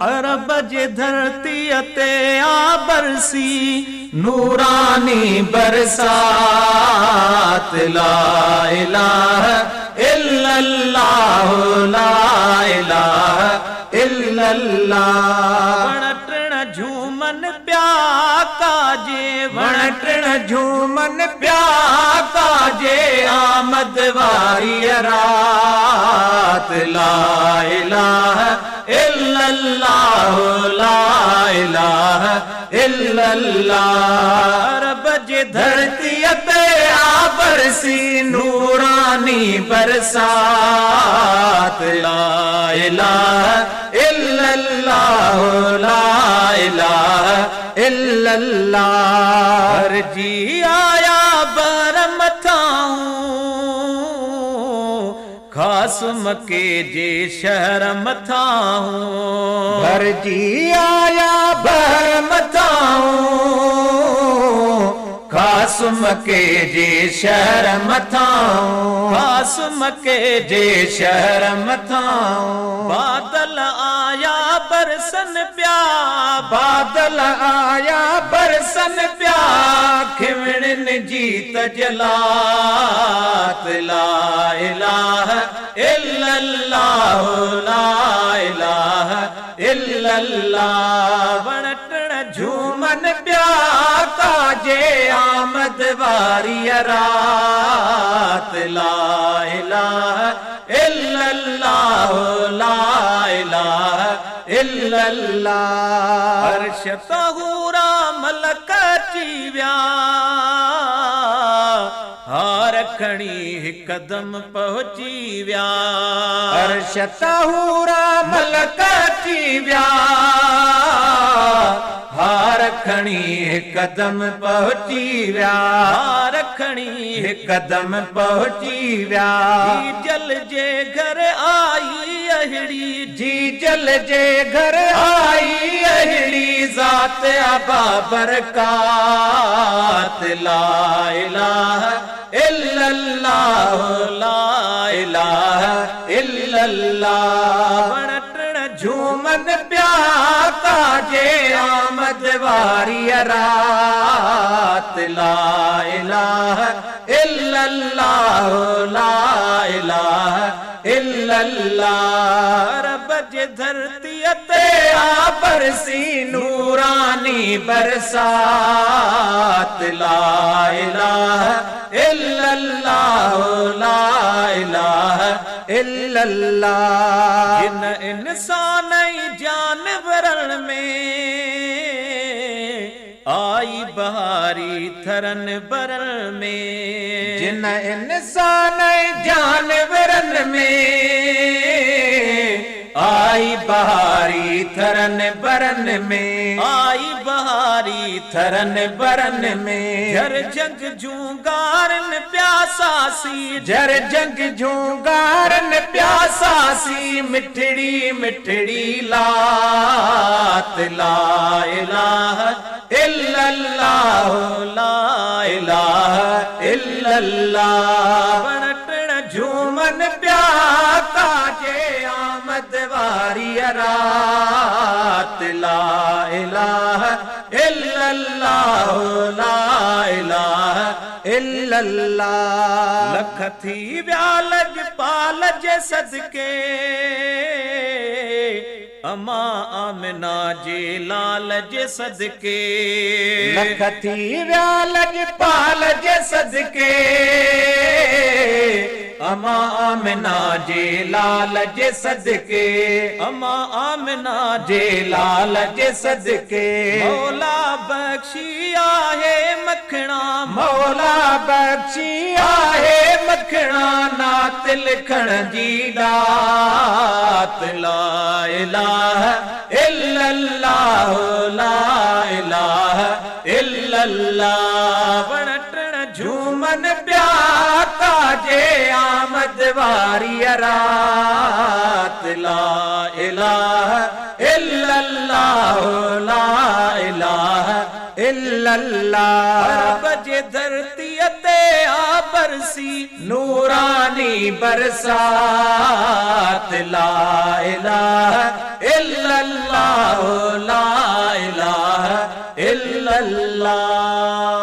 अरब जे धरती ते आ बरसी नूरानी बरसात। ला इलाहा इल्लल्लाह ला इलाहा इल्लल्लाह। वण टिण झूमन प्या काजे वण टिण झूमन प्या काजे आमद वारी रात। ला इलाहा इल्लल्लाह ला इलाहा इल्लल्लाह। अरब जे धरती ते आ बरसी नूरानी बरसात। ला इलाहा इल्लल्लाह ला इलाहा इल्लल्लाह। हर जी आया बर मथाऊं खास मके जे शहर मथाऊं। हर जी आया बर मथाऊं खास मके जे शहर मथाऊं। खास मके जे शहर मथाऊं। बादल आया बरसन प्या बादल आया बरसन प्या खिवणन जी तजलात। ला इलाहा इल्लल्लाह ला इलाहा इल्लल्लाह। वण टिण झूमन प्या काजे आमद वारी रात। ला इलाहा इल्लल्लाह ला इलाहा इल्लल्लाह। अर्श तहूरा मलक अची विया हार खणी हिक कदम पहुंची विया। अर्श तहूरा मलक अची विया हार खणी हिक कदम पहुंची विया। हार खणी हिक कदम पहुंची विया। जी जल जे घर आई अहिड़ी जी जल जे घर आई अहिड़ी ज़ात अबा बरकात। ला इलाहा इल्लल्लाह ला इलाहा इल्लल्लाह। वण टिण झूमन प्या काजे आमद वारी रात। ला इलाहा इल्लल्लाह ला इलाहा इल्लल्लाह। अरब जे धरती ते आ बरसी नूरानी बरसात। ला इलाहा इल्लल्लाह ला इलाहा इल्लल्लाह। जिन इंसान जानवरन में आई बहारी थरन बरन में। जिन इंसान जानवरन में आई बहारी थरन बरन में। आई बहारी थरन बरन में। झर जंग जूंगारन प्यासासी झर जंग जूंगारन प्यासासी मिठड़ी मिठड़ी लात। ला इलाहा इल्लल्लाह ला इलाहा इल्लल्लाह। वण टिण झूमन प्या काजे आमद वारी रात। ला इलाहा इल्लल्लाह ला इलाहा इल्लल्लाह। लख थी व्या लजपाल जे सदके अमा आमिना जे लाल जे सदके। लख थी व्या लजपाल जे सदके अमा आमिना जे लाल जे सदके। अमा आमिना जे लाल जे सदके। मौला बख्शी आहे मखणा मौला बख्शी आहे मखणा नात लिखण जी दात। ला इलाहा इल्लल्लाह ला इलाहा इल्लल्लाह। वण टिण झूमन प्या काजे आमद वारी रात। ला इलाहा इल्लल्लाह ला इलाहा इल्लल्लाह। अरब जे धरती ते आ बरसी नूरानी बरसात। ला इलाहा इल्लल्लाह भला।